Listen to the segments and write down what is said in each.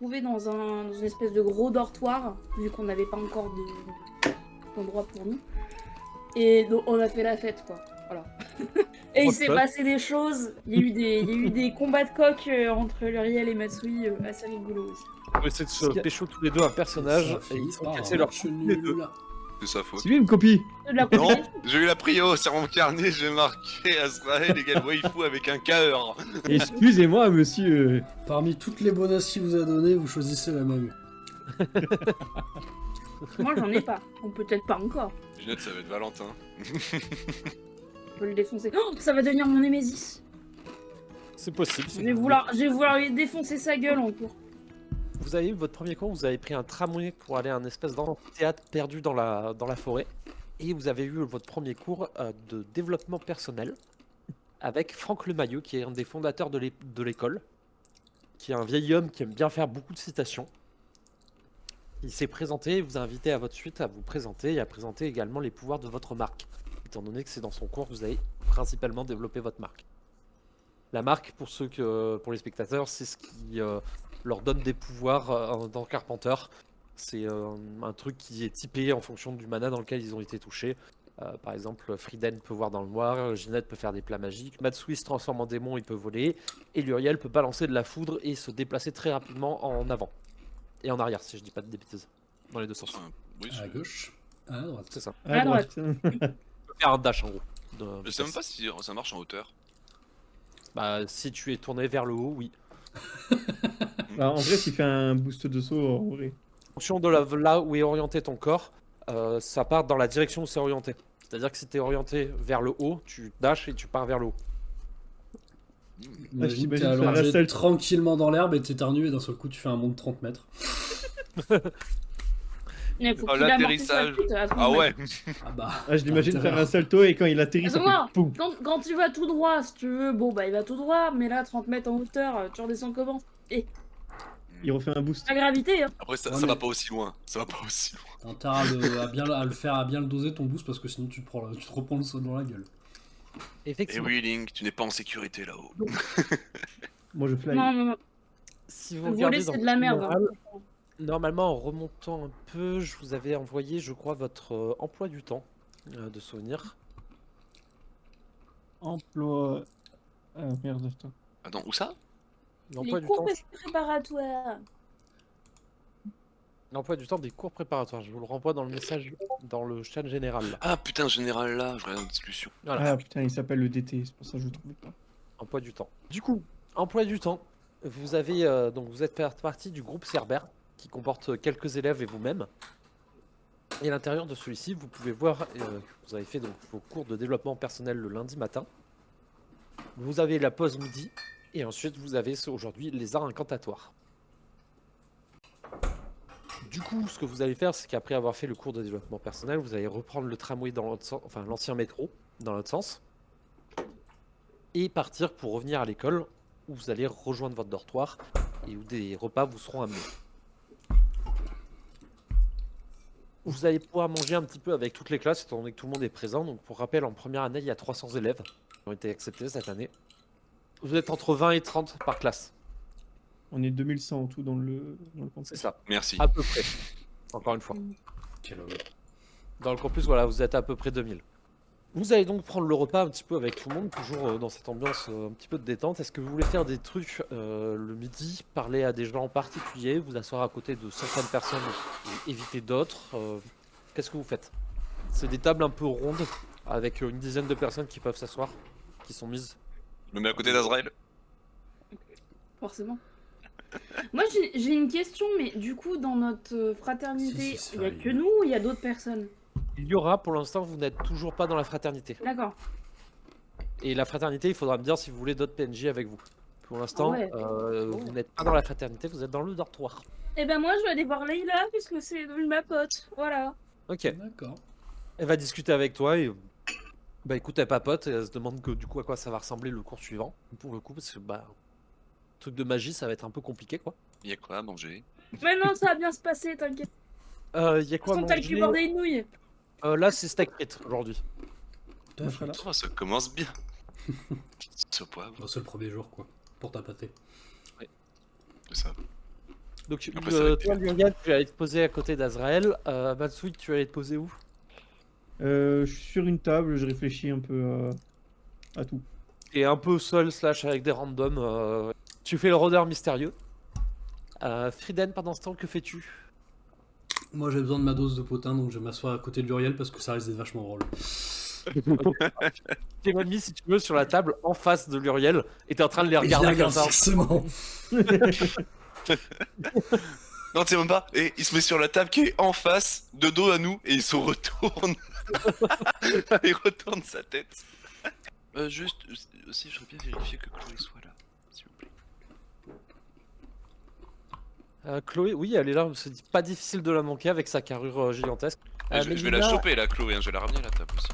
retrouvés dans une espèce de gros dortoir, vu qu'on n'avait pas encore d'endroit pour nous. Et donc on a fait la fête, quoi. Voilà. Et il s'est passé des choses. Il y a eu des combats de coq entre Luriel et Matsui, assez rigolo aussi. On essaie de se pécho tous les deux un personnage et ils sont cassés leur coupe les deux. C'est sa faute. C'est lui une copie. De la Non, copie. j'ai eu la prio sur mon carnet, j'ai marqué Azrael égale waifu avec un cœur. Excusez-moi, monsieur. Parmi toutes les bonasses qu'il vous a données, vous choisissez la même. Moi j'en ai pas. Ou peut-être pas encore. Je note, ça va être Valentin. On peut le défoncer. Oh, ça va devenir mon Némésis. C'est possible. Je vais vouloir lui défoncer sa gueule en cours. Vous avez eu votre premier cours, vous avez pris un tramway pour aller à un espèce d'amphithéâtre perdu dans la forêt. Et vous avez eu votre premier cours de développement personnel avec Franck Lemailleux, qui est un des fondateurs de l'école, qui est un vieil homme qui aime bien faire beaucoup de citations. Il s'est présenté et vous a invité à votre suite à vous présenter et à présenter également les pouvoirs de votre marque, étant donné que c'est dans son cours que vous avez principalement développé votre marque. La marque, pour les spectateurs, c'est ce qui leur donne des pouvoirs dans Carpenter. C'est un truc qui est typé en fonction du mana dans lequel ils ont été touchés. Par exemple, Frieden peut voir dans le noir, Ginette peut faire des plats magiques, Matsui se transforme en démon, il peut voler, et Luriel peut balancer de la foudre et se déplacer très rapidement en avant. Et en arrière, si je dis pas de bêtises. Dans les deux sens. Oui, À gauche, à droite. C'est ça. À droite. On peut faire un dash en gros. je sais même pas si ça marche en hauteur. Bah, si tu es tourné vers le haut, oui. Bah, en vrai, s'il fait un boost de saut, en vrai. En fonction de là où est orienté ton corps, ça part dans la direction où c'est orienté. C'est-à-dire que si tu es orienté vers le haut, tu dashes et tu pars vers le haut. Imagine, t'es j'imagine faire allongé un seul- tranquillement dans l'herbe et t'éternues et d'un seul coup tu fais un bond de 30 mètres. Il faut Oh, qu'il amortisse sa l'atterrissage. chute à 30 Ah mètres. ouais. Ah bah. Ah, je l'imagine t'as faire intérêt. un salto et quand il atterrit, ça Attends-moi, fait poum. quand tu vas tout droit, si tu veux, bon bah il va tout droit, mais là 30 mètres en hauteur, tu redescends comment? Et Il refait un boost. la gravité, hein. Après, ça Ouais, va mais- pas aussi loin. Ça va pas aussi loin. T'as intérêt à le faire, à bien le doser ton boost parce que sinon tu te reprends le saut dans la gueule. Et Effectivement. oui, Link, tu n'es pas en sécurité là-haut. Moi, je fly. Non. Si vous Voler regardez c'est dans de la merde. Général, Hein. normalement, en remontant un peu, je vous avais envoyé, je crois, votre emploi du temps de souvenir. Emploi. Ah merde, attends. Attends, où ça? L'emploi Les du temps, cours préparatoires. l'emploi du temps des cours préparatoires. Je vous le renvoie dans le message, dans le chat général. Là. Ah putain, général là, je regarde en discussion. Voilà, Ah putain, il s'appelle le DT, c'est pour ça que je le trouvais pas. emploi du temps. Du coup, emploi du temps. Vous avez donc vous êtes fait partie du groupe Cerbère qui comporte quelques élèves et vous-même. Et à l'intérieur de celui-ci, vous pouvez voir que vous avez fait donc vos cours de développement personnel le lundi matin. Vous avez la pause midi et ensuite vous avez aujourd'hui les arts incantatoires. Du coup, ce que vous allez faire, c'est qu'après avoir fait le cours de développement personnel, vous allez reprendre le tramway dans l'autre sens, enfin l'ancien métro dans l'autre sens, et partir pour revenir à l'école où vous allez rejoindre votre dortoir et où des repas vous seront amenés. Vous allez pouvoir manger un petit peu avec toutes les classes, étant donné que tout le monde est présent. Donc pour rappel, en première année, il y a 300 élèves qui ont été acceptés cette année. Vous êtes entre 20 et 30 par classe. On est 2100 en tout dans le C'est contexte. ça, Merci. à peu près. Encore une fois. Quel homme. Dans le campus, voilà, vous êtes à peu près 2000. Vous allez donc prendre le repas un petit peu avec tout le monde, toujours dans cette ambiance un petit peu de détente. Est-ce que vous voulez faire des trucs le midi, parler à des gens en particulier, vous asseoir à côté de certaines personnes et éviter d'autres Qu'est-ce que vous faites? C'est des tables un peu rondes avec une dizaine de personnes qui peuvent s'asseoir, qui sont mises. Je me mets à côté d'Azrael. Forcément. Moi j'ai une question, mais du coup dans notre fraternité, Si, il y a c'est que nous ou il y a d'autres personnes? Il y aura, pour l'instant, vous n'êtes toujours pas dans la fraternité. D'accord. Et la fraternité, il faudra me dire si vous voulez d'autres PNJ avec vous. Pour l'instant, Ah ouais. vous n'êtes pas dans la fraternité, vous êtes dans le dortoir. Eh ben moi je vais aller voir Leïla puisque c'est devenu ma pote. Voilà. Ok. D'accord. Elle va discuter avec toi et bah écoute, elle papote et elle se demande que du coup à quoi ça va ressembler le cours suivant. Pour le coup, parce que bah truc de magie, ça va être un peu compliqué quoi. Il y a quoi à manger? Mais non, ça va bien se passer, t'inquiète. Y a De toute quoi à façon, t'as le cul manger bordé de nouilles. Là, c'est steak frites aujourd'hui. Voilà. Oh, ça commence bien. Ce poivre, Bon, c'est le premier jour quoi, pour ta pâté. c'est ça. Donc, Après, ça va être toi, Luriel, tu allais te poser à côté d'Azrael. Matsui, tu allais te poser où? Je suis sur une table, je réfléchis un peu à tout. Et un peu seul, slash avec des randoms. Tu fais le rôdeur mystérieux. Frieden, pendant ce temps, que fais-tu? Moi j'ai besoin de ma dose de potin, donc je vais m'asseoir à côté de Luriel parce que ça risque d'être vachement drôle. T'es mis, si tu veux, sur la table en face de Luriel et t'es en train de les Et je regarder la comme regarde ça. fixement. Non, tu sais même pas. Et il se met sur la table qui est en face, de dos à nous, et il se retourne. Il retourne sa tête. Juste, aussi, je voudrais bien vérifier que Chloé soit là, s'il vous plaît. Chloé, oui, elle est là. C'est pas difficile de la manquer avec sa carrure gigantesque. Je vais la Mélina- choper, là, Chloé, hein, je vais la ramener à la table aussi.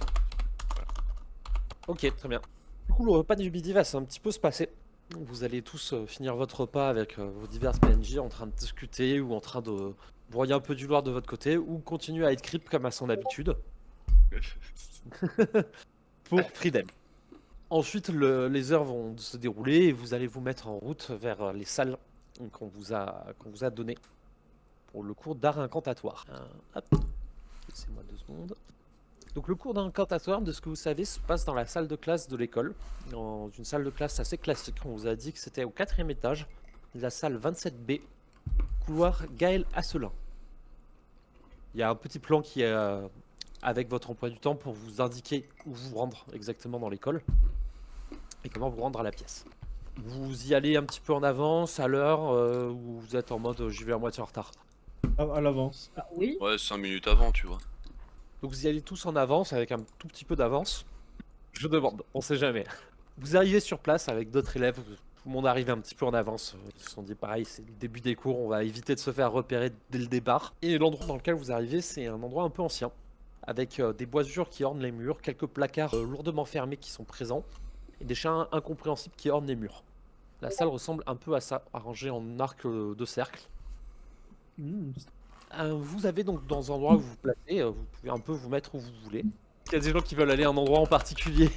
Ok, très bien. Du coup, le repas du midi va un petit peu se passer. Vous allez tous finir votre repas avec vos divers PNJ en train de discuter ou en train de broyer un peu du loir de votre côté ou continuer à être creep comme à son habitude pour Frieden. Ensuite, les heures vont se dérouler et vous allez vous mettre en route vers les salles qu'on vous a données pour le cours d'art incantatoire. Hop, laissez-moi 2 secondes. Donc le cours d'incantatoire, de ce que vous savez, se passe dans la salle de classe de l'école, dans une salle de classe assez classique. On vous a dit que c'était au 4e étage, la salle 27B, couloir Gaël Asselin. Il y a un petit plan qui est avec votre emploi du temps pour vous indiquer où vous rendre exactement dans l'école et comment vous rendre à la pièce. Vous y allez un petit peu en avance, à l'heure, ou vous êtes en mode j'y vais à moitié en retard. À l'avance. Ah oui. Ouais, 5 minutes avant, tu vois. Donc vous y allez tous en avance, avec un tout petit peu d'avance. Je demande, on sait jamais. Vous arrivez sur place avec d'autres élèves, tout le monde arrive un petit peu en avance. Ils se sont dit pareil, c'est le début des cours, on va éviter de se faire repérer dès le départ. Et l'endroit dans lequel vous arrivez, c'est un endroit un peu ancien, avec des boisures qui ornent les murs, quelques placards lourdement fermés qui sont présents, et des chats incompréhensibles qui ornent les murs. La salle ressemble un peu à ça, arrangée en arc de cercle. Vous avez donc dans un endroit où vous vous placez, vous pouvez un peu vous mettre où vous voulez. Il y a des gens qui veulent aller à un endroit en particulier.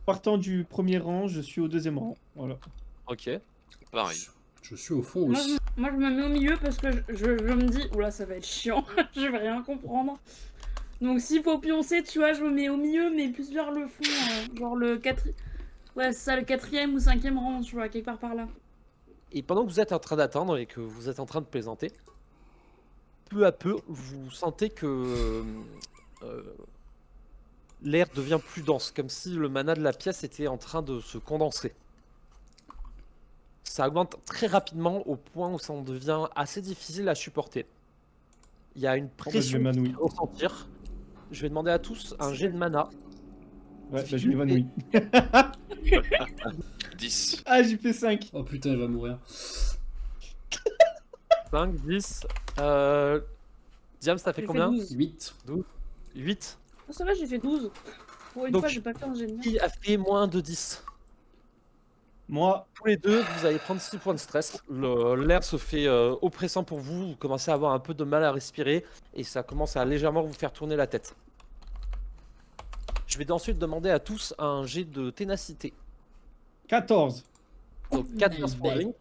Partant du premier rang, je suis au 2e rang. Voilà. Ok. Pareil. Je suis au fond Moi, aussi. moi, je me mets au milieu parce que je me dis, oula, ça va être chiant, je vais rien comprendre. Donc s'il faut pioncer, tu vois, je me mets au milieu, mais plus vers le fond, genre le 4... Ouais, c'est ça, le 4e ou 5e rang, tu vois, quelque part par là. Et pendant que vous êtes en train d'attendre et que vous êtes en train de plaisanter, peu à peu, vous sentez que l'air devient plus dense, comme si le mana de la pièce était en train de se condenser. Ça augmente très rapidement au point où ça en devient assez difficile à supporter. Il y a une Bah, je pression m'évanouis. à ressentir. Je vais demander à tous un jet de mana. Ouais, bah, je m'évanouis. 10. Ah, j'ai fait 5. Oh putain, il va mourir. 5, 10. Diams, t'as fait J'ai combien? 12. 8. 8. Oh, ça va, j'ai fait 12. Pour une Donc, fois, j'ai pas fait un jet de merde. Qui a fait moins de 10? Moi, Tous les deux, vous allez prendre 6 points de stress. L'air se fait oppressant pour vous. Vous commencez à avoir un peu de mal à respirer. Et ça commence à légèrement vous faire tourner la tête. Je vais ensuite demander à tous un jet de ténacité. 14. Donc 14 pour Link.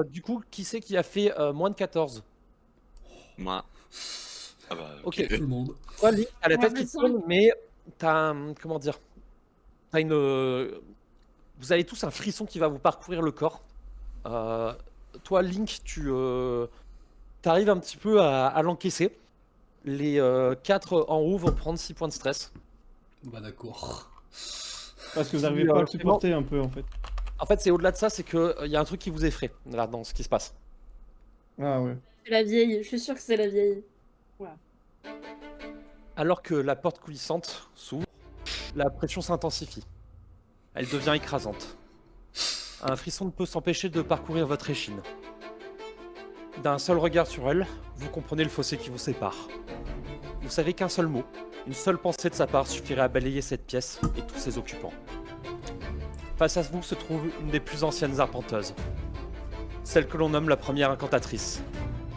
Du coup, qui c'est qui a fait moins de 14? Moi. Ah bah, Ok. Tout le monde. Toi, Link, t'as la Ouais, tête mais qui ça- tourne, mais t'as comment dire? T'as une. Vous avez tous un frisson qui va vous parcourir le corps. Toi, Link, tu arrives un petit peu à l'encaisser. Les 4 en haut vont prendre 6 points de stress. Bah d'accord. Parce que vous n'arrivez pas à le supporter un peu en fait. En fait, c'est au-delà de ça, c'est qu'il y a un truc qui vous effraie là dans ce qui se passe. Ah ouais. C'est la vieille, je suis sûre que c'est la vieille. Alors que la porte coulissante s'ouvre, la pression s'intensifie. Elle devient écrasante. Un frisson ne peut s'empêcher de parcourir votre échine. D'un seul regard sur elle, vous comprenez le fossé qui vous sépare. Vous savez qu'un seul mot, une seule pensée de sa part suffirait à balayer cette pièce et tous ses occupants. Face à vous se trouve une des plus anciennes arpenteuses. Celle que l'on nomme la première incantatrice.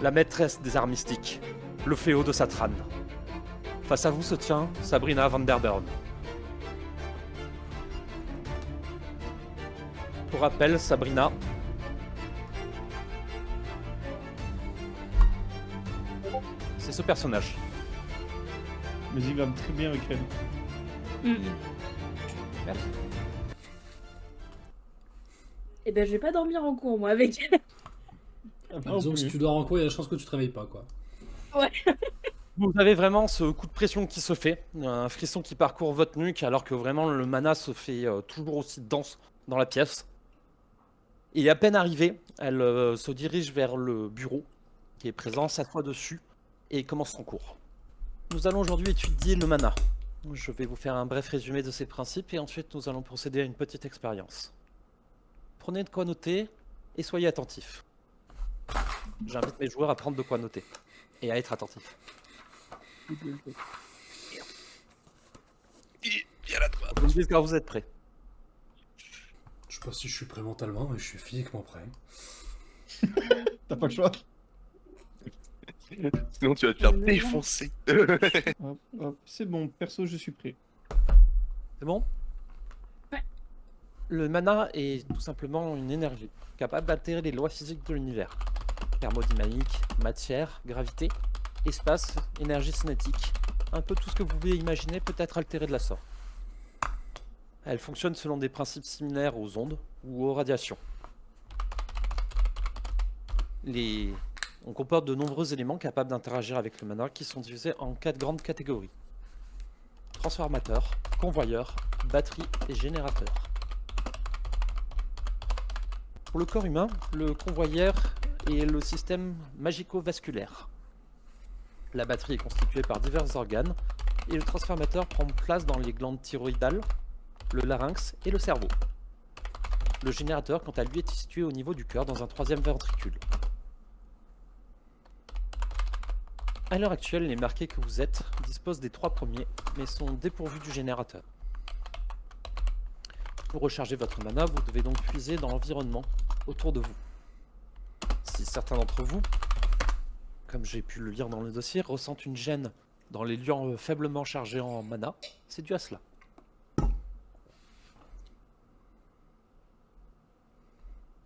La maîtresse des arts mystiques. Le fléau de Satran. Face à vous se tient Sabrina van der Burn. Pour rappel, Sabrina c'est ce personnage. Mais il va très bien avec elle. Merci. Eh ben, je vais pas dormir en cours, moi, avec. Ah, Ah, disons que si tu dors en cours, il y a la chance que tu te réveilles pas, quoi. Vous avez vraiment ce coup de pression qui se fait, un frisson qui parcourt votre nuque alors que vraiment le mana se fait toujours aussi dense dans la pièce. Et à peine arrivée, elle se dirige vers le bureau qui est présent, s'assoit dessus et commence son cours. Nous allons aujourd'hui étudier le mana. Je vais vous faire un bref résumé de ses principes et ensuite nous allons procéder à une petite expérience. Prenez de quoi noter et soyez attentifs. J'invite mes joueurs à prendre de quoi noter et à être attentifs. Viens là, toi. Vous me dites quand vous êtes prêts. Je sais pas si je suis prêt mentalement, mais je suis physiquement prêt. T'as pas le choix. Sinon, tu vas te faire défoncer. Hop, hop. C'est bon, perso, je suis prêt. C'est bon? Ouais. Le mana est tout simplement une énergie capable d'altérer les lois physiques de l'univers. Thermodynamique, matière, gravité, espace, énergie cinétique. Un peu tout ce que vous pouvez imaginer peut être altéré de la sorte. Elle fonctionne selon des principes similaires aux ondes ou aux radiations. On comporte de nombreux éléments capables d'interagir avec le mana qui sont divisés en 4 grandes catégories. Transformateur, convoyeur, batterie et générateur. Pour le corps humain, le convoyeur est le système magico-vasculaire. La batterie est constituée par divers organes et le transformateur prend place dans les glandes thyroïdales, le larynx et le cerveau. Le générateur, quant à lui, est situé au niveau du cœur dans un troisième ventricule. À l'heure actuelle, les marqués que vous êtes disposent des 3 premiers, mais sont dépourvus du générateur. Pour recharger votre mana, vous devez donc puiser dans l'environnement autour de vous. Si certains d'entre vous, comme j'ai pu le lire dans le dossier, ressentent une gêne dans les lieux faiblement chargés en mana, c'est dû à cela.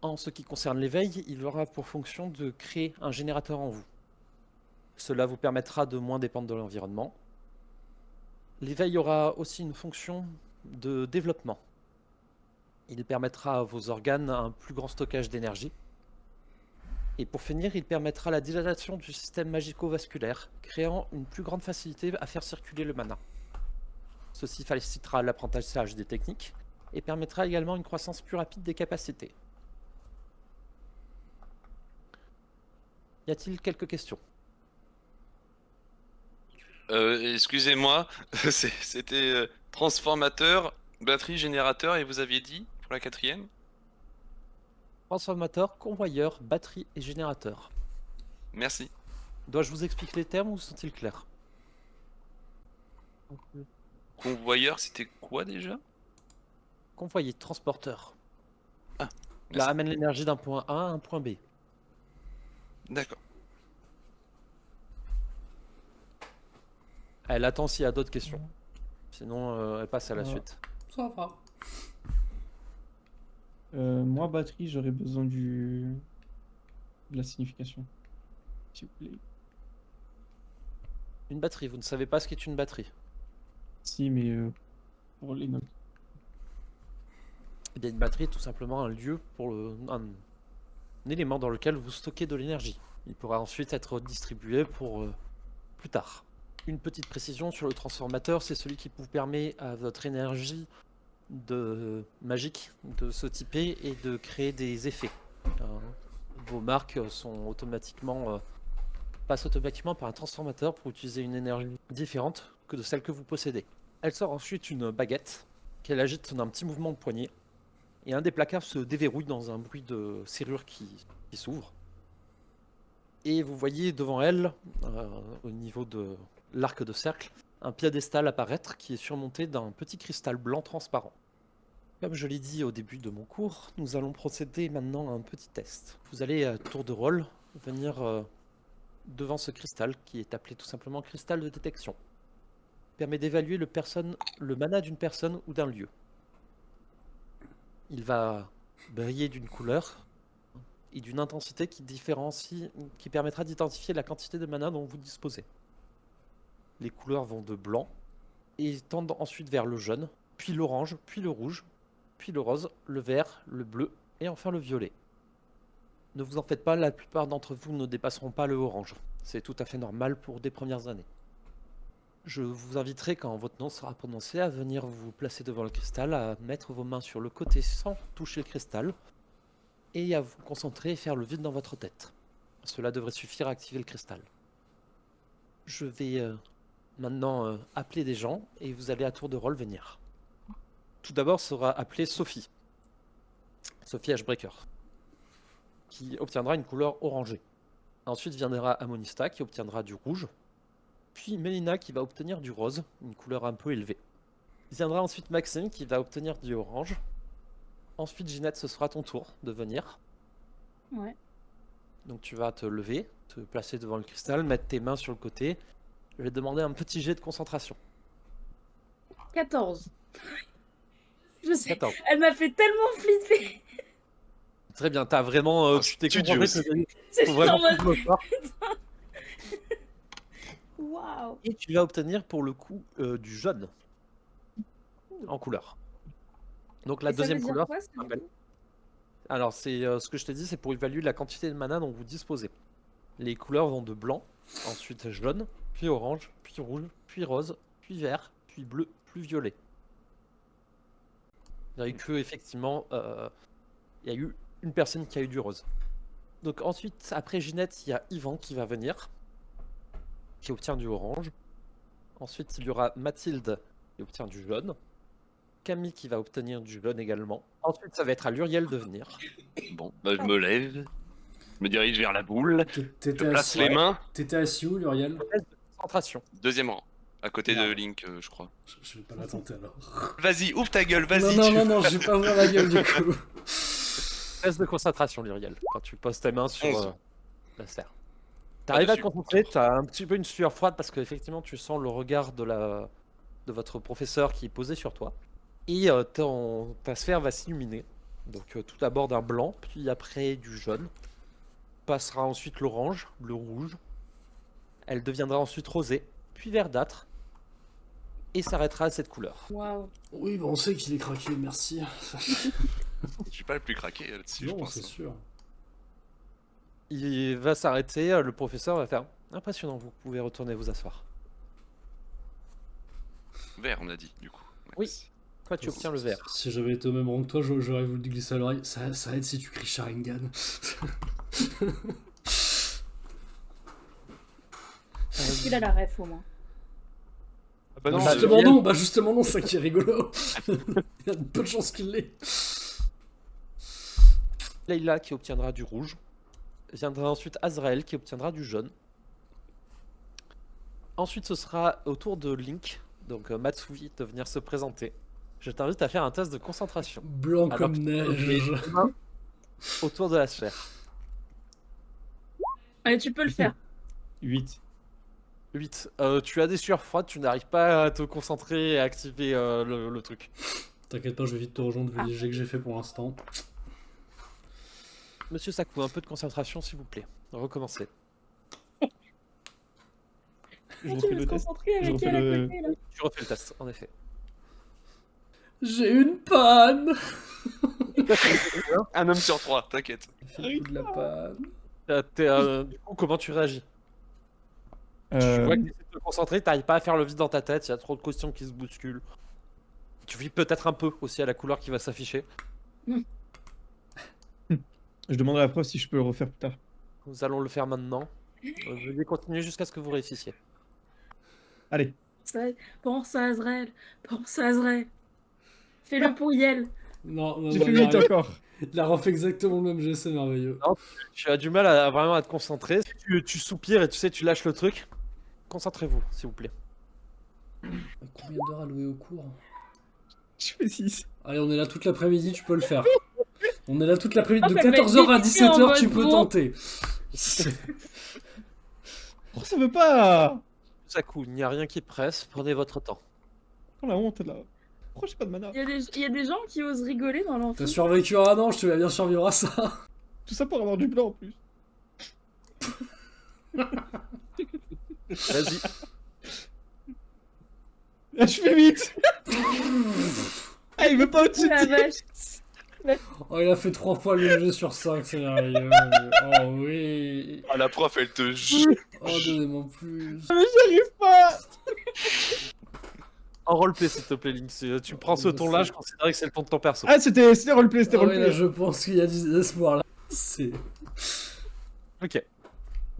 En ce qui concerne l'éveil, il aura pour fonction de créer un générateur en vous. Cela vous permettra de moins dépendre de l'environnement. L'éveil aura aussi une fonction de développement. Il permettra à vos organes un plus grand stockage d'énergie. Et pour finir, il permettra la dilatation du système magico-vasculaire, créant une plus grande facilité à faire circuler le mana. Ceci facilitera l'apprentissage des techniques et permettra également une croissance plus rapide des capacités. Y a-t-il quelques questions? Excusez-moi, c'était transformateur, batterie, générateur, et vous aviez dit pour la 4e? Transformateur, convoyeur, batterie et générateur. Merci. Dois-je vous expliquer les termes ou sont-ils clairs? Convoyeur, c'était quoi déjà? Convoyer, transporteur. Ah, Là, merci. amène l'énergie d'un point A à un point B. D'accord. Elle attend s'il y a d'autres questions. Sinon, elle passe à la Ouais. suite. Ça va. Moi, batterie, j'aurais besoin de la signification. S'il vous plaît. Une batterie, vous ne savez pas ce qu'est une batterie. Si, mais pour les notes. Eh bien, une batterie est tout simplement un lieu pour un élément dans lequel vous stockez de l'énergie. Il pourra ensuite être distribué pour plus tard. Une petite précision sur le transformateur, c'est celui qui vous permet à votre énergie magique de se typer et de créer des effets. Vos marques sont passent automatiquement par un transformateur pour utiliser une énergie différente que de celle que vous possédez. Elle sort ensuite une baguette qu'elle agite d'un petit mouvement de poignet et un des placards se déverrouille dans un bruit de serrure qui s'ouvre. Et vous voyez devant elle, au niveau de l'arc de cercle, un piédestal apparaître qui est surmonté d'un petit cristal blanc transparent. Comme je l'ai dit au début de mon cours, nous allons procéder maintenant à un petit test. Vous allez à tour de rôle venir devant ce cristal qui est appelé tout simplement cristal de détection. Il permet d'évaluer le mana d'une personne ou d'un lieu. Il va briller d'une couleur et d'une intensité qui permettra d'identifier la quantité de mana dont vous disposez. Les couleurs vont de blanc et tendent ensuite vers le jaune, puis l'orange, puis le rouge, puis le rose, le vert, le bleu et enfin le violet. Ne vous en faites pas, la plupart d'entre vous ne dépasseront pas le orange. C'est tout à fait normal pour des premières années. Je vous inviterai, quand votre nom sera prononcé, à venir vous placer devant le cristal, à mettre vos mains sur le côté sans toucher le cristal, et à vous concentrer et faire le vide dans votre tête. Cela devrait suffire à activer le cristal. Je vais maintenant appeler des gens, et vous allez à tour de rôle venir. Tout d'abord sera appelée Sophie. Sophie Ashbreaker, qui obtiendra une couleur orangée. Ensuite viendra Amonista, qui obtiendra du rouge. Puis Mélina, qui va obtenir du rose, une couleur un peu élevée. Viendra ensuite Maxime, qui va obtenir du orange. Ensuite, Ginette, ce sera ton tour de venir. Ouais. Donc tu vas te lever, te placer devant le cristal, mettre tes mains sur le côté. Je vais te demander un petit jet de concentration. 14. Je sais. Attends. Elle m'a fait tellement flipper. Très bien, t'as vraiment... Un tu t'es studio, concentré, C'est faut vraiment en mode- que tu me parles. Waouh. Et tu vas obtenir pour le coup du jaune en couleur. Donc la Et ça deuxième veut dire couleur. quoi, ça, du rappelle. coup Alors c'est ce que je t'ai dit, c'est pour évaluer la quantité de mana dont vous disposez. Les couleurs vont de blanc, ensuite jaune, puis orange, puis rouge, puis rose, puis vert, puis bleu, puis violet. Il n'y a eu que effectivement, il y a eu une personne qui a eu du rose. Donc ensuite, après Ginette, il y a Yvan qui va venir, qui obtient du orange. Ensuite, il y aura Mathilde qui obtient du jaune. Camille qui va obtenir du jaune également. Ensuite, ça va être à Luriel de venir. Bon, bah, je me lève, je me dirige vers la boule, je T'étais place assis, les mains. t'étais assis où, Luriel? Concentration. Deuxième rang, à côté de Merde. Link, je crois. Je vais pas la tenter alors. Vas-y, ouvre ta gueule, Non, vas-y. non, je vais pas ouvrir la gueule du coup. Test de concentration, Luriel, quand tu poses tes mains sur 11. la serre. T'arrives à te dessus. concentrer, t'as un petit peu une sueur froide parce qu'effectivement tu sens le regard de votre professeur qui est posé sur toi. Et ta sphère va s'illuminer. Donc tout d'abord d'un blanc, puis après du jaune. Passera ensuite l'orange, le rouge. Elle deviendra ensuite rosée, puis verdâtre. Et s'arrêtera à cette couleur. Waouh. Oui, bon, on sait qu'il est craqué, merci. Je suis pas le plus craqué là-dessus, je Non, pense. c'est sûr. Il va s'arrêter, le professeur va faire impressionnant, vous pouvez retourner vous asseoir. Vert, on a dit, du coup. Oui. Toi tu obtiens le vert. Si j'avais été au même rang que toi, j'aurais voulu te glisser à l'oreille. Ça aide si tu cries Sharingan. Il a la ref au moins. Ah bah non, Justement non, bah justement non, ça qui est rigolo. Il y a peu de chances qu'il l'ait. Leïla qui obtiendra du rouge. Viendra ensuite Azrael qui obtiendra du jaune. Ensuite ce sera au tour de Link, donc Matsui, de venir se présenter. Je t'invite à faire un test de concentration. Blanc Alors comme que tu neige. poses les mains autour de la sphère. Allez, tu peux le faire. 8. 8. Tu as des sueurs froides, tu n'arrives pas à te concentrer et à activer le truc. T'inquiète pas, je vais vite te rejoindre vu les jets que j'ai fait pour l'instant. Monsieur Sakou, un peu de concentration s'il vous plaît. Recommencez. Je Tu refais veux le se test. concentrer Je avec refais elle à le- côté, là. Tu refais le test, en effet. J'ai une panne. un homme sur 3, t'inquiète. Fait le coup de la panne. Du coup, comment tu réagis? Tu Euh, vois que tu essaies de te concentrer, t'arrives pas à faire le vide dans ta tête, il y a trop de questions qui se bousculent. Tu vis peut-être un peu aussi à la couleur qui va s'afficher. Je demanderai à la prof si je peux le refaire plus tard. Nous allons le faire maintenant. Veuillez continuer jusqu'à ce que vous réussissiez. Allez. Pense à Azrael. Pense à Azrael. Fais-le pour Yel. Non, J'ai fait 8 encore. Il a refait exactement le même jet, c'est merveilleux. Tu as du mal à vraiment à te concentrer. Tu soupires et tu sais, tu lâches le truc. Concentrez-vous, s'il vous plaît. Combien d'heures allouées au cours? Je fais 6. Allez, on est là toute l'après-midi, tu peux le faire. On est là toute l'après-midi. De Ah, ça va être 14h à difficile en 17h, tu mode peux bon. tenter. Oh, ça veut pas. Sakou, il n'y a rien qui presse, prenez votre temps. Oh la honte là. Pourquoi j'ai pas de mana? Il y a des gens qui osent rigoler dans T'as l'amphi. survécu à un an, je te vais bien survivre à ça. Tout ça pour avoir du blanc en plus. Vas-y. Ah, je fais vite. Ah, il veut pas au-dessus Oh la de vache. Oh, il a fait 3 fois le jeu sur 5, c'est merveilleux. Oh oui. Ah, la prof, elle te jure. Oh, donnez-moi plus. J'arrive pas. En roleplay, s'il te plaît, Link. Tu prends ce ton-là, je considère que c'est le ton de ton perso. Ah, c'était roleplay, c'était Ah ouais, là, roleplay. je pense qu'il y a du espoir là. C'est. Ok.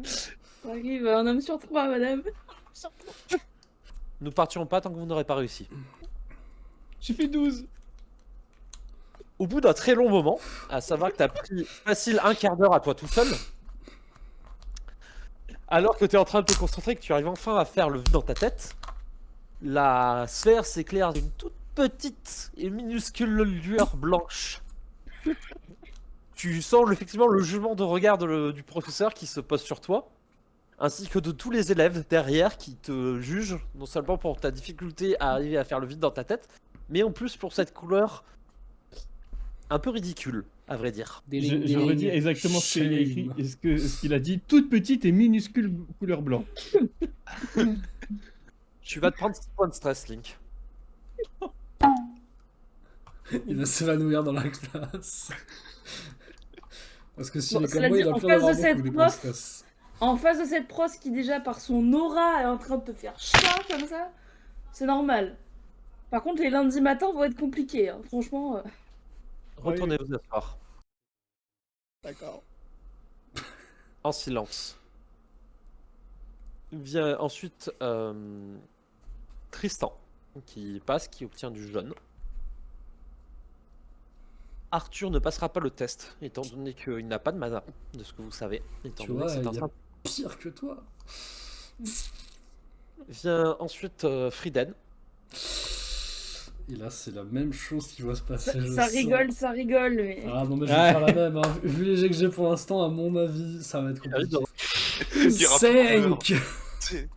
Ça arrive, un homme sur 3, madame. Sur 3. Nous partirons pas tant que vous n'aurez pas réussi. J'ai fait 12. Au bout d'un très long moment, à savoir que t'as pris facile un quart d'heure à toi tout seul, alors que tu es en train de te concentrer, que tu arrives enfin à faire le vide dans ta tête, la sphère s'éclaire d'une toute petite et minuscule lueur blanche. Tu sens effectivement le jugement de regard du professeur qui se pose sur toi, ainsi que de tous les élèves derrière qui te jugent, non seulement pour ta difficulté à arriver à faire le vide dans ta tête, mais en plus pour cette couleur un peu ridicule, à vrai dire. Je redis exactement ce qu'il a écrit et ce qu'il a dit. Toute petite et minuscule couleur blanc. Tu vas te prendre 6 points de stress, Link. Il va s'évanouir dans la classe. Parce que s'il Bon, est comme cela moi, dit, il a en plein face de d'avoir cette beaucoup des points de prof- stress. En face de cette pros qui déjà par son aura est en train de te faire chat comme ça, c'est normal. Par contre, les lundis matins vont être compliqués, hein. Franchement. Retournez vous asseoir. D'accord. En silence. Vient ensuite Tristan, qui passe, qui obtient du jaune. Arthur ne passera pas le test, étant donné qu'il n'a pas de mana, de ce que vous savez. Étant Tu donné vois, que c'est un il y a simple. pire que toi. Vient ensuite Frieden. Et là, c'est la même chose qui va se passer. Ça, je ça sens. rigole, ça rigole, mais. Ah non, mais je vais Ouais. faire la même. Hein. Vu les jets que j'ai pour l'instant, à mon avis, ça va être compliqué. Il y aura plus de 5.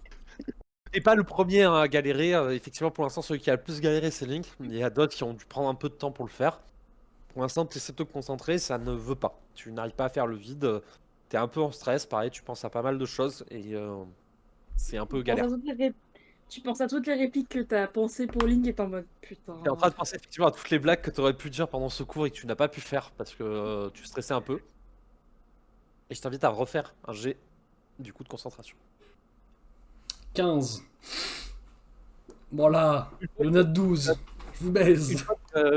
Et pas le premier à galérer. Effectivement, pour l'instant, celui qui a le plus galéré, c'est Link. Il y a d'autres qui ont dû prendre un peu de temps pour le faire. Pour l'instant, tu essaies de te concentrer, ça ne veut pas. Tu n'arrives pas à faire le vide. Tu es un peu en stress, pareil, tu penses à pas mal de choses et c'est un peu galère. Tu penses à toutes les répliques que t'as pensées pour Link et t'es en mode putain. Tu es en train de penser effectivement à toutes les blagues que tu aurais pu dire pendant ce cours et que tu n'as pas pu faire parce que tu stressais un peu. Et je t'invite à refaire un jet du coup de concentration. 15. Voilà, le nat 12. Je vous baise.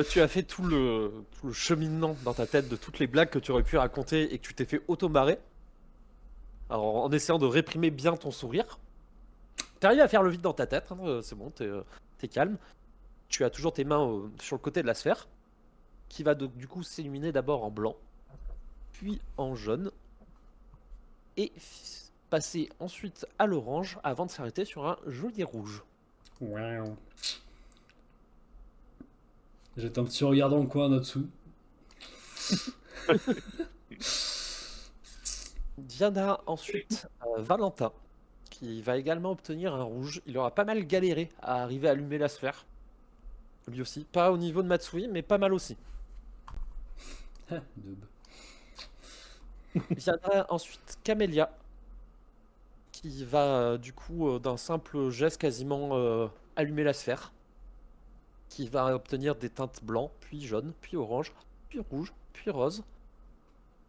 Tu as fait tout le cheminement dans ta tête de toutes les blagues que tu aurais pu raconter et que tu t'es fait auto-marrer. Alors en essayant de réprimer bien ton sourire. T'arrives à faire le vide dans ta tête, hein, c'est bon, t'es calme. Tu as toujours tes mains sur le côté de la sphère, qui va du coup s'illuminer d'abord en blanc, puis en jaune, et passer ensuite à l'orange avant de s'arrêter sur un joli rouge. Wow. Jette un petit regard dans le coin là-dessous. Viendra ensuite Valentin, qui va également obtenir un rouge. Il aura pas mal galéré à arriver à allumer la sphère. Lui aussi. Pas au niveau de Matsui, mais pas mal aussi. Noob. Viendra ensuite Camélia, qui va du coup d'un simple geste quasiment allumer la sphère. Qui va obtenir des teintes blanc, puis jaune, puis orange, puis rouge, puis rose,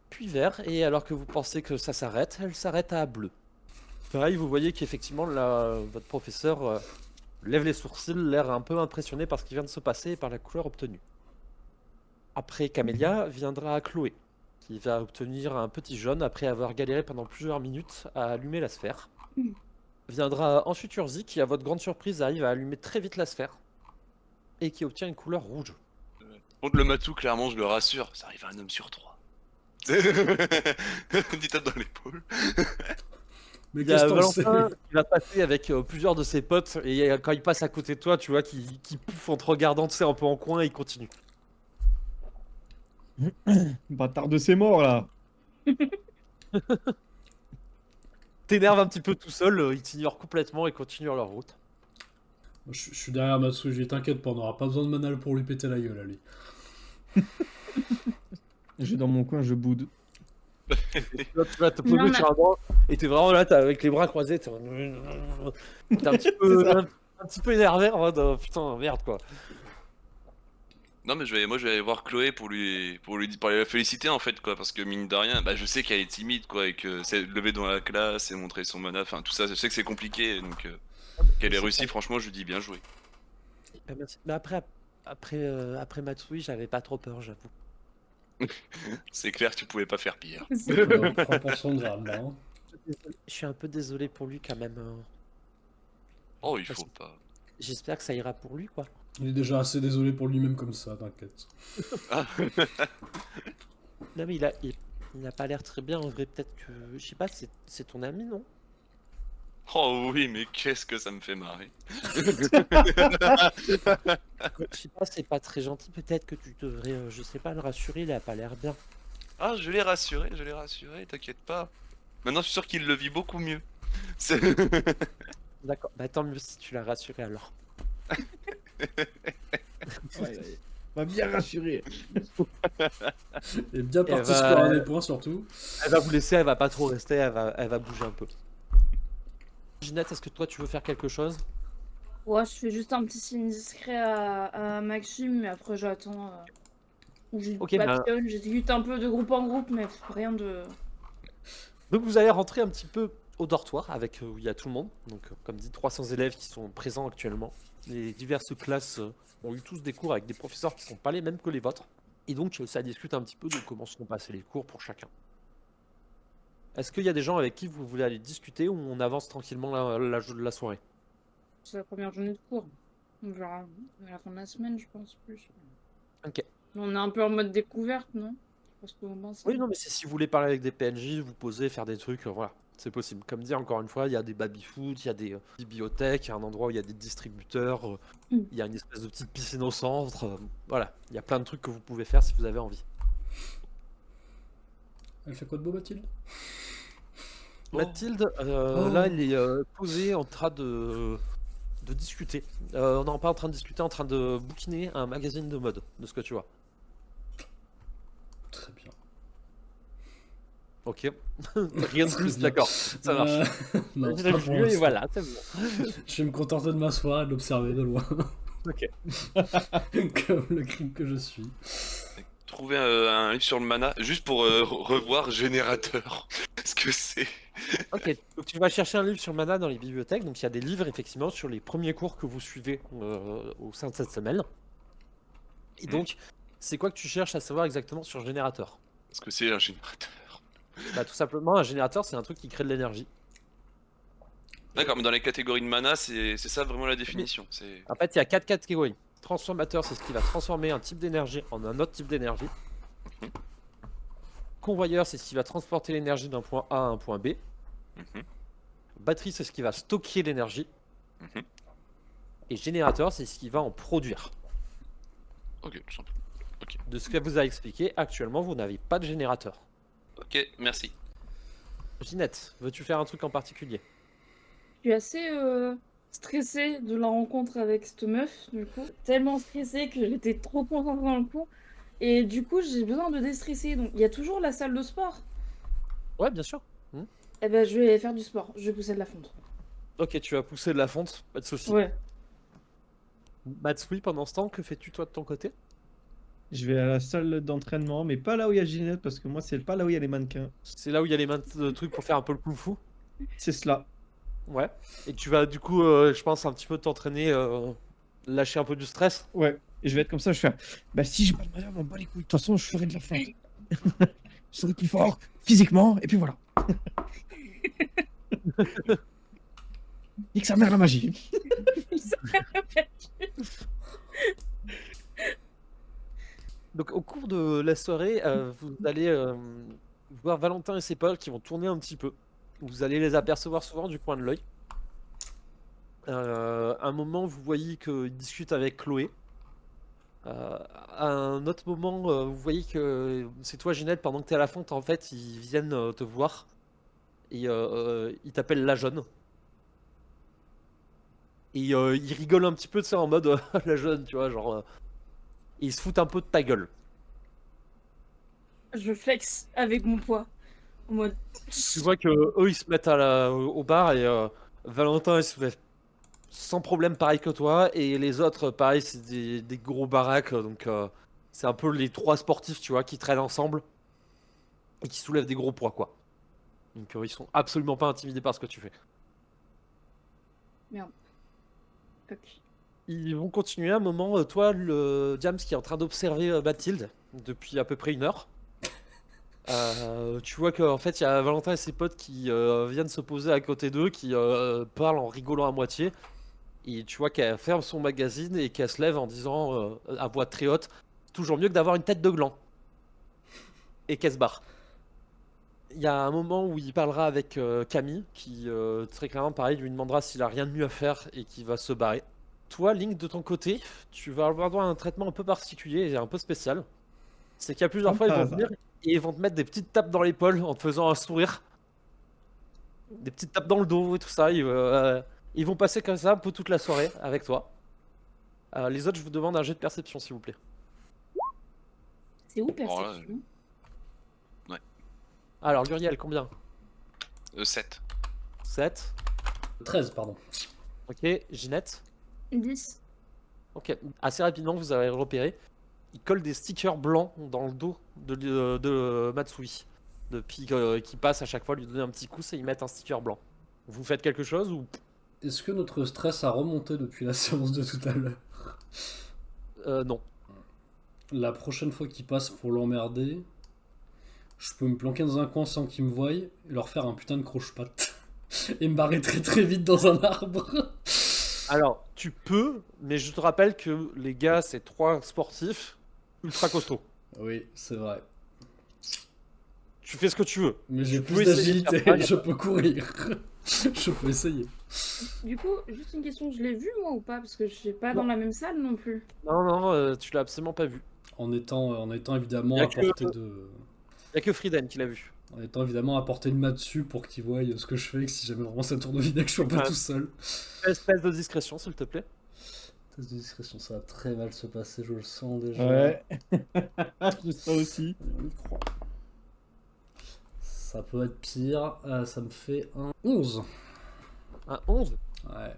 puis vert. Et alors que vous pensez que ça s'arrête, elle s'arrête à bleu. Pareil, vous voyez qu'effectivement, votre professeur lève les sourcils, l'air un peu impressionné par ce qui vient de se passer et par la couleur obtenue. Après Camélia, viendra Chloé, qui va obtenir un petit jaune après avoir galéré pendant plusieurs minutes à allumer la sphère. Viendra ensuite Urzi, qui à votre grande surprise arrive à allumer très vite la sphère, et qui obtient une couleur rouge. Contre le matou, clairement, je le rassure, ça arrive à un homme sur 3. Dis tape dans l'épaule. Mais Il y a qu'est-ce que t'en sais? Valentin qui va passer avec plusieurs de ses potes, et quand il passe à côté de toi, tu vois, qui pouffe en te regardant, tu sais, un peu en coin, et il continue. Bâtard de ses morts là. T'énerve un petit peu tout seul, ils t'ignorent complètement et continuent leur route. Je suis derrière Matsuji, t'inquiète pas, on n'aura pas besoin de manal pour lui péter la gueule à lui. J'ai dans mon coin, je boude. Tu vas te Non, poser mais- sur un banc et t'es vraiment là, avec les bras croisés, t'es un petit peu, un petit peu énervé en mode putain merde quoi. Non mais moi je vais aller voir Chloé pour la féliciter en fait quoi, parce que mine de rien, bah je sais qu'elle est timide quoi, et que c'est lever dans la classe et montrer son mana, enfin tout ça, je sais que c'est compliqué, donc qu'elle ait réussi, franchement je lui dis bien joué. Merci. Mais après Matsui, j'avais pas trop peur, j'avoue. C'est clair, tu pouvais pas faire pire. Prends pour son grade, là. Hein. Je suis un peu désolé pour lui quand même. Oh il faut pas. J'espère que ça ira pour lui quoi. Il est déjà assez désolé pour lui-même comme ça, t'inquiète. Ah. Non mais il a pas l'air très bien en vrai, peut-être que... Je sais pas, c'est ton ami non? Oh oui mais qu'est-ce que ça me fait marrer. Je sais pas, c'est pas très gentil, peut-être que tu devrais, je sais pas, le rassurer, il a pas l'air bien. Ah je l'ai rassuré, t'inquiète pas. Maintenant je suis sûr qu'il le vit beaucoup mieux. C'est- D'accord, bah tant mieux si tu l'as rassuré alors. M'a bien rassuré. Et bien parti va- scorer des points surtout. Elle va vous laisser, elle va pas trop rester, elle va bouger un peu. Ginette, est-ce que toi tu veux faire quelque chose? Ouais, je fais juste un petit signe discret à Maxime, mais après j'attends. Ou je Ok, bah- papillonne, j'exécute un peu de groupe en groupe, mais rien de. Donc vous allez rentrer un petit peu au dortoir avec où il y a tout le monde. Donc comme dit 300 élèves qui sont présents actuellement. Les diverses classes ont eu tous des cours avec des professeurs qui sont pas les mêmes que les vôtres. Et donc ça discute un petit peu de comment seront passés les cours pour chacun. Est-ce qu'il y a des gens avec qui vous voulez aller discuter ou on avance tranquillement la soirée? C'est la première journée de cours. Donc, genre à la fin de la semaine, je pense plus. Ok. On est un peu en mode découverte, non? Parce que Oui, non, mais si vous voulez parler avec des PNJ, vous poser, faire des trucs, voilà, c'est possible. Comme dit, encore une fois, il y a des baby-foot, il y a des bibliothèques, il y a un endroit où il y a des distributeurs, il y a une espèce de petite piscine au centre, voilà, il y a plein de trucs que vous pouvez faire si vous avez envie. Elle fait quoi de beau, Mathilde? Mathilde, là, elle est posée en train de discuter. Non, pas en train de discuter, en train de bouquiner un magazine de mode, de ce que tu vois. Très bien. Ok. Rien de Très plus, bien. d'accord. Ça marche. Non, Je pas l'ai pour vu et l'instant. voilà, c'est bon. Je vais me contenter de m'asseoir et de l'observer de loin. Ok. Comme le crime que je suis. Trouver un livre sur le mana, juste pour revoir Générateur. Ce que c'est. Ok, donc tu vas chercher un livre sur le mana dans les bibliothèques. Donc il y a des livres effectivement sur les premiers cours que vous suivez au sein de cette semaine. Et donc, c'est quoi que tu cherches à savoir exactement sur générateur? Ce que c'est un générateur. Bah tout simplement, un générateur c'est un truc qui crée de l'énergie. D'accord, mais dans les catégories de mana, c'est ça vraiment la définition. C'est En fait, il y a 4 catégories. Transformateur, c'est ce qui va transformer un type d'énergie en un autre type d'énergie. Convoyeur, c'est ce qui va transporter l'énergie d'un point A à un point B. Mhm. Batterie, c'est ce qui va stocker l'énergie. Mhm. Et générateur, c'est ce qui va en produire. Ok, tout simple. De ce qu'elle vous a expliqué, actuellement, vous n'avez pas de générateur. Ok, merci. Ginette, veux-tu faire un truc en particulier? Je suis assez stressée de la rencontre avec cette meuf, du coup. Tellement stressée que j'étais trop concentrée dans le coup. Et du coup, j'ai besoin de déstresser. Donc, il y a toujours la salle de sport. Ouais, bien sûr. Eh ben, je vais faire du sport. Je vais pousser de la fonte. Ok, tu vas pousser de la fonte, pas de soucis. Ouais. Matsui, pendant ce temps, que fais-tu toi de ton côté? Je vais à la salle d'entraînement, mais pas là où il y a Ginette, parce que moi, c'est pas là où il y a les mannequins. C'est là où il y a les mains de trucs pour faire un peu le kung fu. C'est cela. Ouais. Et tu vas du coup, je pense, un petit peu t'entraîner, lâcher un peu du stress. Ouais. Et je vais être comme ça, je vais faire. Bah, si j'ai pas de manière, m'en bats les couilles. De toute façon, je ferai de la fente. Je serai plus fort, physiquement, et puis voilà. Nique sa mère la magie. Donc au cours de la soirée, vous allez voir Valentin et ses potes qui vont tourner un petit peu. Vous allez les apercevoir souvent du coin de l'œil. À un moment, vous voyez qu'ils discutent avec Chloé. À un autre moment, vous voyez que c'est toi, Ginette, pendant que tu es à la fonte, en fait, ils viennent te voir. Et ils t'appellent la jeune. Et ils rigolent un petit peu, tu sais, en mode la jeune, tu vois, genre. Et ils se foutent un peu de ta gueule. Je flex avec mon poids. En mode. Tu vois que eux ils se mettent au bar et Valentin il se lève sans problème pareil que toi et les autres pareil c'est des gros baraques donc c'est un peu les 3 sportifs tu vois qui traînent ensemble et qui soulèvent des gros poids quoi. Donc ils sont absolument pas intimidés par ce que tu fais. Merde. Fuck. Ils vont continuer un moment, toi, le James qui est en train d'observer Mathilde depuis à peu près 1 heure. Tu vois qu'en fait, il y a Valentin et ses potes qui viennent se poser à côté d'eux, qui parlent en rigolant à moitié. Et tu vois qu'elle ferme son magazine et qu'elle se lève en disant à voix très haute, toujours mieux que d'avoir une tête de gland. Et qu'elle se barre. Il y a un moment où il parlera avec Camille, qui très clairement, pareil, lui demandera s'il a rien de mieux à faire et qui va se barrer. Toi, Link, de ton côté, tu vas avoir droit à un traitement un peu particulier et un peu spécial. C'est qu'il y a plusieurs Comme fois, ils par vont hasard. venir et ils vont te mettre des petites tapes dans l'épaule en te faisant un sourire. Des petites tapes dans le dos et tout ça. Ils vont passer comme ça un peu toute la soirée avec toi. Les autres, je vous demande un jet de perception, s'il vous plaît. C'est où Oh là, perception? Alors, Luriel, combien 7. 7. 13, pardon. Ok, Ginette. 10. Ok, assez rapidement, vous avez repéré. Il colle des stickers blancs dans le dos de Matsui. Depuis qu'il passe à chaque fois, lui donner un petit coup, c'est y mettre un sticker blanc. Vous faites quelque chose ou Est-ce que notre stress a remonté depuis la séance de tout à l'heure? non. La prochaine fois qu'il passe pour l'emmerder, je peux me planquer dans un coin sans qu'il me voie et leur faire un putain de croche-patte. Et me barrer très très vite dans un arbre. Alors, tu peux, mais je te rappelle que les gars, c'est 3 sportifs ultra costauds. Oui, c'est vrai. Tu fais ce que tu veux. Mais j'ai Tu plus peux essayer de d'agilité, faire ça, je peux courir. Je peux essayer. Du coup, juste une question, je l'ai vu moi ou pas? Parce que je suis pas dans la même salle non plus. Non, non, tu l'as absolument pas vu. En étant évidemment Y a à que- portée de... Y a que Frieden qui l'a vu. En étant évidemment à portée de Matsu pour qu'il voie ce que je fais, que si jamais vraiment ça tourne au vinaigre, je sois pas Ouais. tout seul. Espèce de discrétion, s'il te plaît. Test de discrétion, ça va très mal se passer, je le sens déjà. Ouais. Je sens aussi. On y croit. Ça peut être pire. Ça me fait un 11. Un 11. Ouais.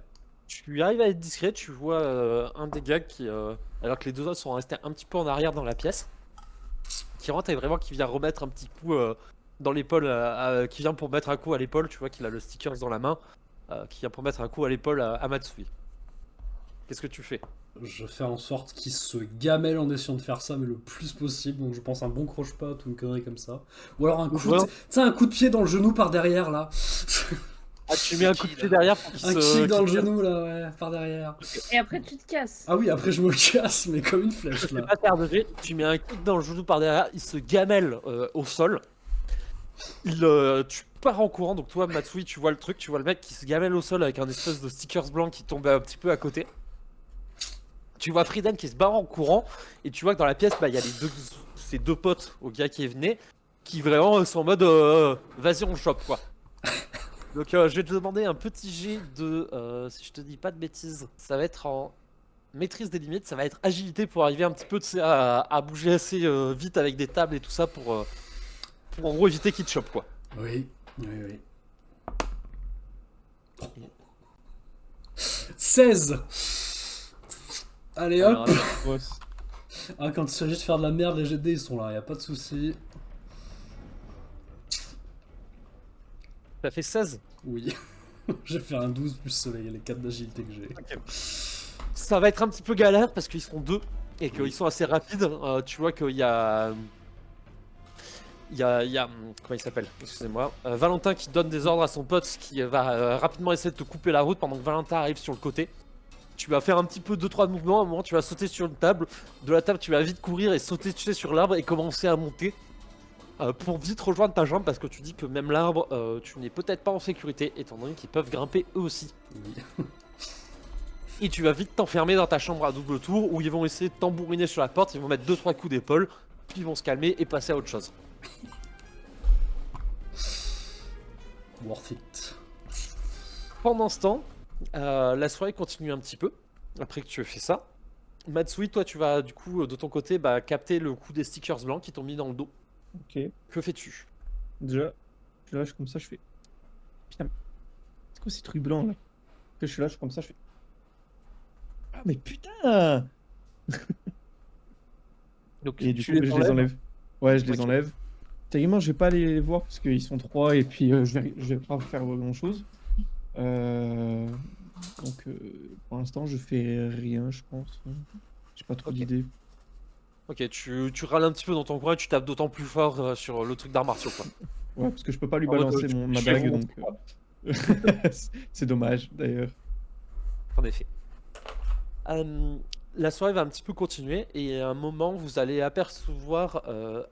Tu arrives à être discret, tu vois un des gars qui, alors que les 2 autres sont restés un petit peu en arrière dans la pièce, qui rentre et vraiment qui vient remettre un petit coup dans l'épaule, qui vient pour mettre un coup à l'épaule, tu vois qu'il a le stickers dans la main, qui vient pour mettre un coup à l'épaule à Matsui. Qu'est-ce que tu fais? Je fais en sorte qu'il se gamelle en essayant de faire ça, mais le plus possible. Donc je pense un bon croche-patte ou une connerie comme ça. Ou alors un coup, Ouais. tu sais, un coup de pied dans le genou par derrière là. Ah, tu mets un coup de pied derrière pour qu'il Un se... kick dans le qu'il genou là, ouais, par derrière. Et après tu te casses. Ah oui, après je me casse, mais comme une flèche fais là. pas faire de jet, tu mets un kick dans le genou par derrière, il se gamelle au sol. Tu pars en courant, donc toi Matsui tu vois le truc, tu vois le mec qui se gamelle au sol avec un espèce de stickers blanc qui tombe un petit peu à côté. Tu vois Frieden qui se barre en courant et tu vois que dans la pièce bah, il y a ces 2 potes au gars qui venait qui vraiment sont en mode vas-y on le chope quoi. Donc je vais te demander un petit jet de, si je te dis pas de bêtises, ça va être en maîtrise des limites, ça va être agilité pour arriver un petit peu tu sais, à bouger assez vite avec des tables et tout ça pour en gros éviter qu'il te chope quoi. Oui, oui, oui. 16. Allez hop. Alors, Ouais, Ah, quand il s'agit de faire de la merde, les GD ils sont là, y a pas de souci. ça fait 16. Oui. J'ai fait un 12 plus les 4 d'agilité que j'ai. Ça va être un petit peu galère parce qu'ils sont 2 et qu'ils sont assez rapides. Tu vois qu'il y a. Comment il s'appelle? Excusez-moi. Valentin qui donne des ordres à son pote qui va rapidement essayer de te couper la route pendant que Valentin arrive sur le côté. Tu vas faire un petit peu 2-3 mouvements. À un moment, tu vas sauter sur une table. De la table, tu vas vite courir et sauter tu sais, sur l'arbre et commencer à monter. Pour vite rejoindre ta jambe parce que tu dis que même l'arbre, tu n'es peut-être pas en sécurité étant donné qu'ils peuvent grimper eux aussi. Oui. Et tu vas vite t'enfermer dans ta chambre à double tour où ils vont essayer de tambouriner sur la porte, ils vont mettre 2-3 coups d'épaule, puis ils vont se calmer et passer à autre chose. Worth it. Pendant ce temps, la soirée continue un petit peu, après que tu aies fait ça. Matsui, toi tu vas du coup de ton côté capter le coup des stickers blancs qui t'ont mis dans le dos. ok. Que fais-tu? Déjà, Je lâche comme ça, je fais. Putain, c'est quoi ces trucs blancs là? Que je suis là, je suis comme ça, je fais. Ah, mais putain! Donc Et du tu coup, les je les enlèves. enlève. Ouais, je les Ok. enlève. Théoriquement, je vais pas aller les voir parce qu'ils sont trois et puis je vais pas faire grand chose. Donc, pour l'instant, je fais rien, je pense. J'ai pas trop Ok. d'idées. Ok, tu râles un petit peu dans ton coin et tu tapes d'autant plus fort sur le truc d'arts martiaux, quoi. Ouais, parce que je peux pas lui En mode, balancer ma je vais dague, vous donc. montrer. C'est dommage, d'ailleurs. En effet. La soirée va un petit peu continuer et à un moment vous allez apercevoir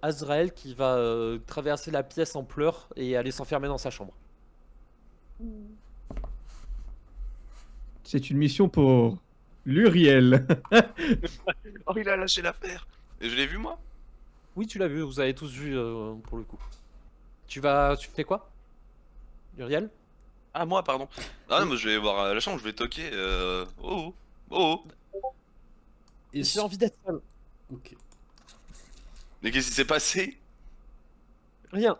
Azrael qui va traverser la pièce en pleurs et aller s'enfermer dans sa chambre. C'est une mission pour Luriel. Oh, il a lâché l'affaire. Et je l'ai vu, moi. Oui, tu l'as vu, vous avez tous vu pour le coup. Tu fais quoi, Uriel? Ah, moi, pardon. Ah, non, mais je vais voir la chambre, je vais toquer. Oh, oh, oh. Et J'ai envie d'être seul. Ok. Mais qu'est-ce qui s'est passé? Rien.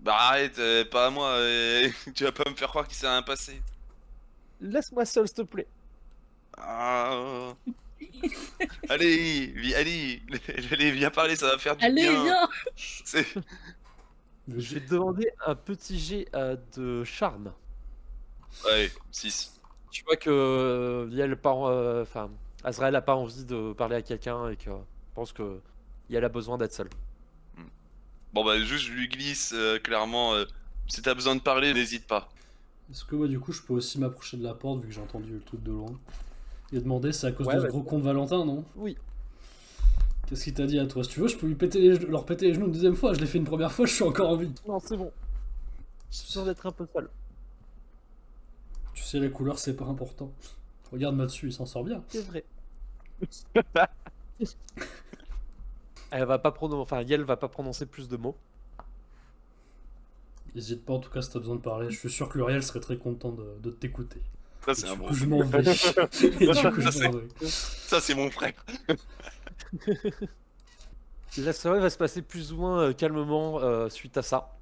Bah, arrête, pas à moi. Tu vas pas me faire croire qu'il s'est rien passé. Laisse-moi seul, s'il te plaît. Ah. Allez, allez, viens parler, ça va faire du Allez, bien. viens. C'est- Le Je vais jet- te demander un petit jet de charme. Ouais, 6. Tu vois que Yael enfin, Azrael a pas envie de parler à quelqu'un et que pense que Yael a besoin d'être seule. Bon, bah, juste, je lui glisse clairement. Si t'as besoin de parler, n'hésite pas. Est-ce que moi, du coup, je peux aussi m'approcher de la porte vu que j'ai entendu le truc de loin et demander c'est à cause Ouais, de ce vas-y. gros con de Valentin, non? Oui. Qu'est-ce qu'il t'a dit à toi? Si tu veux, je peux lui leur péter les genoux une deuxième fois. Je l'ai fait une première fois, je suis encore en vie. Non, c'est bon. Je suis sûr d'être un peu seul. Tu sais, la couleur, c'est pas important. Regarde Matsu, il s'en sort bien. C'est vrai. Elle va pas enfin, Yael va pas prononcer plus de mots. N'hésite pas, en tout cas, si t'as besoin de parler. Je suis sûr que L'Uriel serait très content de t'écouter. Ça, Et c'est du un coup, bon. je m'en vais. Et du coup, je m'en vais. Ça, c'est mon frère. La soirée va se passer plus ou moins calmement suite à ça.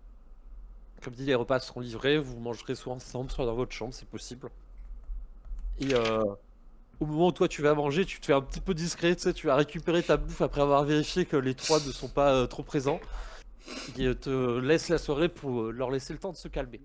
Comme dit, les repas seront livrés, vous mangerez soit ensemble, soit dans votre chambre, c'est possible. Et au moment où toi tu vas manger, tu te fais un petit peu discret, tu sais, tu vas récupérer ta bouffe après avoir vérifié que les trois ne sont pas trop présents. Et te laisse la soirée pour leur laisser le temps de se calmer.